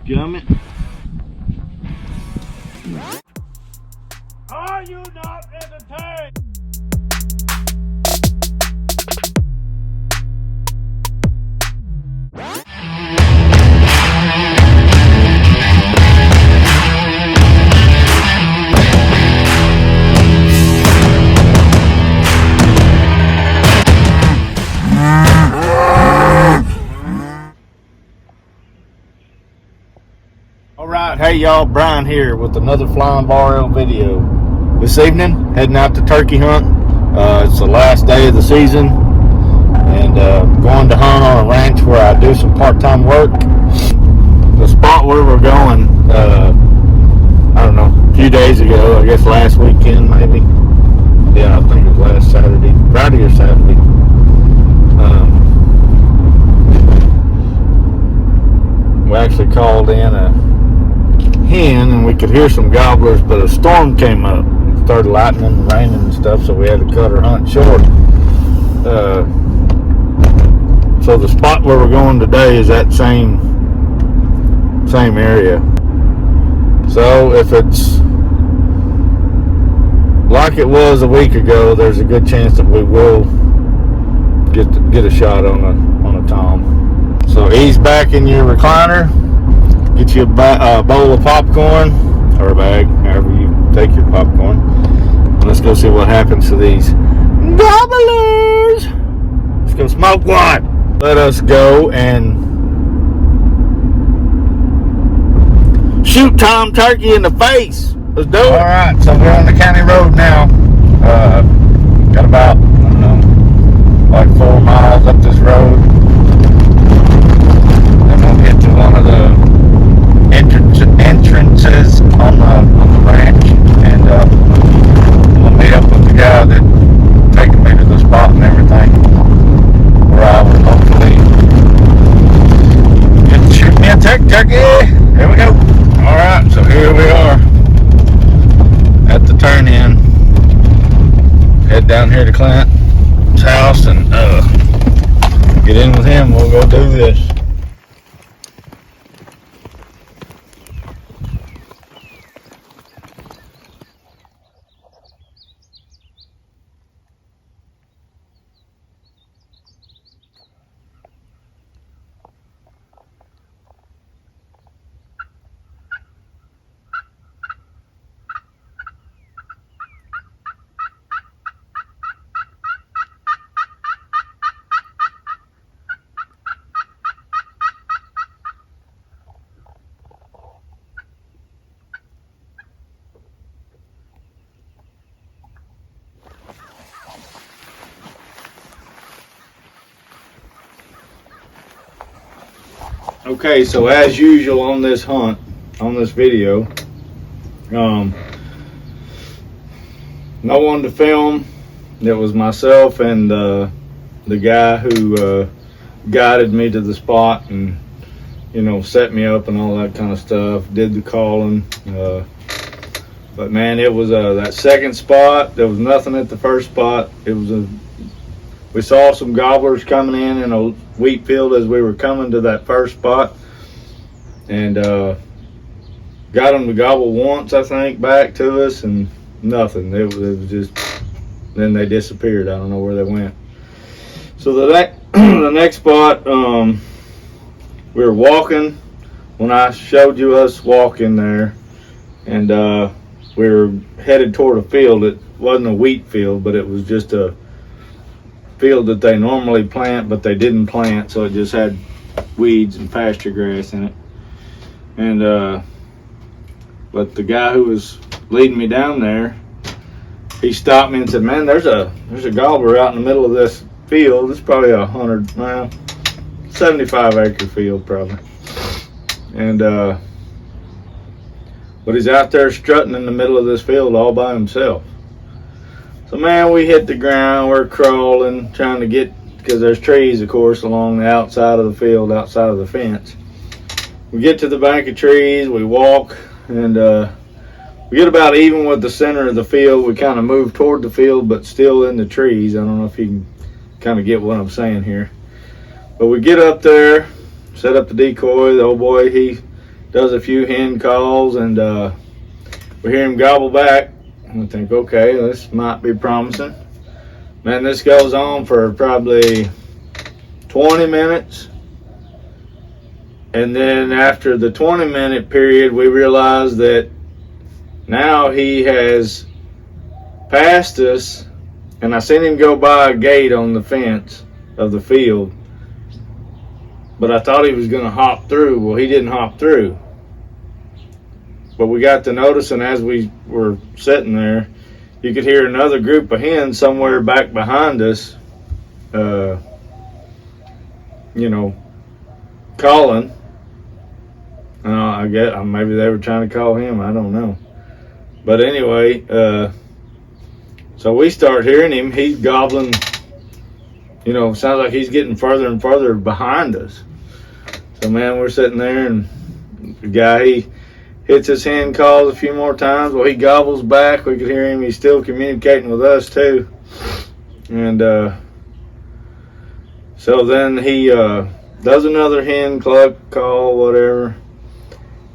Gummit. Are you not entertained? Alright, hey y'all, Brian here with another Flying Bar video. This evening, heading out to turkey hunt. It's the last day of the season, and going to hunt on a ranch where I do some part-time work. The spot where we're going, I don't know, a few days ago, I guess last weekend maybe. Yeah, I think it was last Saturday, Friday or Saturday. We actually called in a hen and we could hear some gobblers, but a storm came up. It started lightning and raining and stuff, so we had to cut our hunt short. So the spot where we're going today is that same area. So if it's like it was a week ago, there's a good chance that we will get a shot on a tom. So ease back in your recliner, get you a bowl of popcorn, or a bag, however you take your popcorn. Let's go see what happens to these gobblers. Let's go smoke one. Let us go and shoot Tom Turkey in the face. Let's do it. Alright, so we're on the county road now. Got about, I don't know, like 4 miles up this road. Get to one of the entrances on the ranch, and we'll meet up with the guy that taking me to the spot and everything, where I will hopefully get to shoot me a turkey. Here we go. Alright, so here we are at the turn in. Head down here to Clint's house and get in with him. We'll go do this. Okay, so as usual on this hunt, on this video, no one to film. It was myself and the guy who guided me to the spot and, you know, set me up and all that kind of stuff, did the calling. But man, it was that second spot, there was nothing at the first spot. It was we saw some gobblers coming in a wheat field as we were coming to that first spot, and got them to gobble once, I think, back to us, and nothing. It was just, then they disappeared. I don't know where they went. So the next spot, we were walking when I showed you us walking there, and we were headed toward a field. It wasn't a wheat field, but it was just a field that they normally plant, but they didn't plant, so it just had weeds and pasture grass in it. And but the guy who was leading me down there, he stopped me and said, "Man, there's a gobbler out in the middle of this field. It's probably 75 acre field probably." And but he's out there strutting in the middle of this field all by himself. So man, we hit the ground, we're crawling, trying to get, because there's trees, of course, along the outside of the field, outside of the fence. We get to the bank of trees, we walk, and we get about even with the center of the field. We kind of move toward the field, but still in the trees. I don't know if you can kind of get what I'm saying here. But we get up there, set up the decoy. The old boy, he does a few hen calls, and we hear him gobble back. And we think, okay, this might be promising. Man, this goes on for probably 20 minutes. And then after the 20-minute period, we realize that now he has passed us, and I seen him go by a gate on the fence of the field, but I thought he was going to hop through. Well, he didn't hop through. But we got to noticing as we were sitting there, you could hear another group of hens somewhere back behind us, calling. I guess maybe they were trying to call him. I don't know. But anyway, so we start hearing him. He's gobbling. Sounds like he's getting further and further behind us. So, man, we're sitting there, and the guy, he hits his hen calls a few more times. Well, he gobbles back. We could hear him. He's still communicating with us, too. And so then he does another hen cluck call, whatever.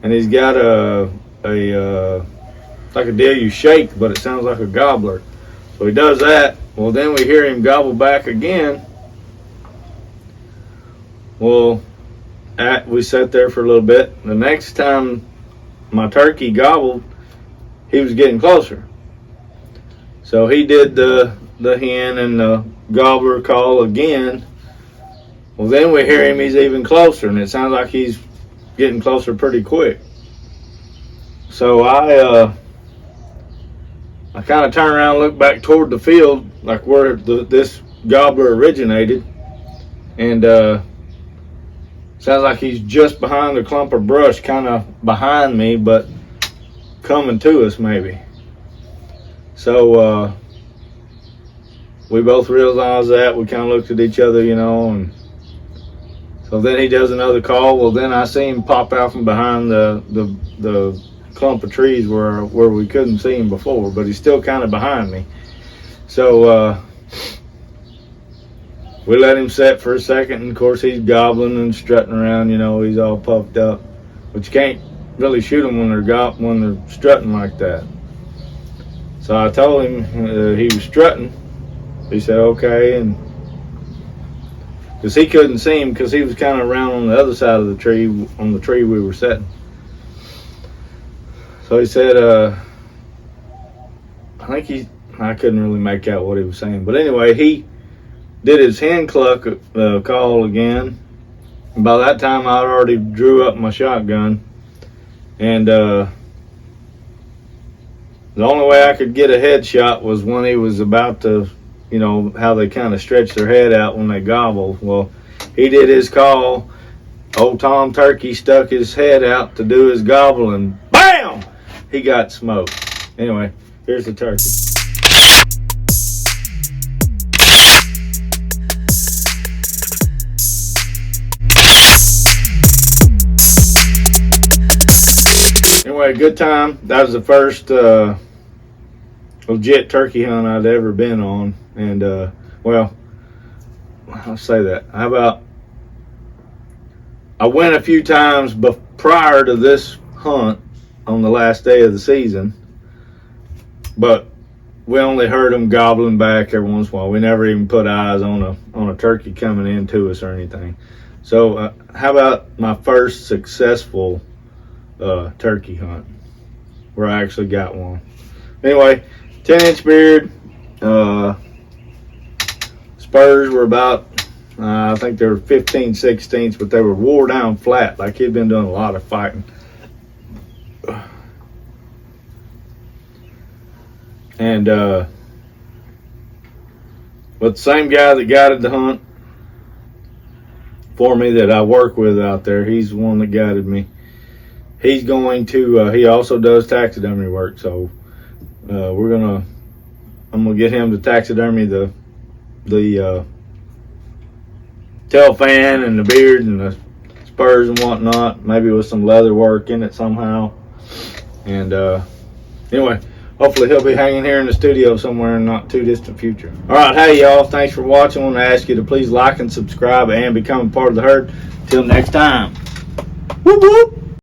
And he's got like a deal you shake, but it sounds like a gobbler. So he does that. Well, then we hear him gobble back again. Well, we sat there for a little bit. The next time my turkey gobbled, he was getting closer. So he did the hen and the gobbler call again. Well, then we hear him, he's even closer, and it sounds like he's getting closer pretty quick. So I kind of turn around and look back toward the field, like where this gobbler originated, and sounds like he's just behind a clump of brush, kind of behind me, but coming to us maybe. So we both realized that. We kind of looked at each other, and so then he does another call. Well, then I see him pop out from behind the clump of trees where we couldn't see him before, but he's still kind of behind me. So we let him set for a second, and of course he's gobbling and strutting around. He's all puffed up, but you can't really shoot them when they're strutting like that. So I told him he was strutting. He said okay, and because he couldn't see him because he was kind of around on the other side of the tree, on the tree we were sitting. So he said, I couldn't really make out what he was saying. But anyway, he did his hen cluck call again. And by that time, I already drew up my shotgun. And the only way I could get a headshot was when he was about to, how they kind of stretch their head out when they gobble. Well, he did his call. Old Tom Turkey stuck his head out to do his gobble, and BAM! He got smoked. Anyway, here's the turkey. Anyway, good time. That was the first legit turkey hunt I'd ever been on. And, well, I'll say that. How about, I went a few times prior to this hunt on the last day of the season, but we only heard them gobbling back every once in a while. We never even put eyes on a turkey coming into us or anything. So how about my first successful turkey hunt where I actually got one? Anyway, 10-inch beard. Spurs were about, I think they were 15/16, but they were wore down flat, like he'd been doing a lot of fighting. And but the same guy that guided the hunt for me that I work with out there, he's the one that guided me. He's going to he also does taxidermy work, so I'm gonna get him to taxidermy the tail fan and the beard and the spurs and whatnot, maybe with some leather work in it somehow. And anyway, hopefully he'll be hanging here in the studio somewhere in not too distant future. All right, hey y'all, thanks for watching. I want to ask you to please like and subscribe and become a part of the herd. Till next time. Whoop whoop.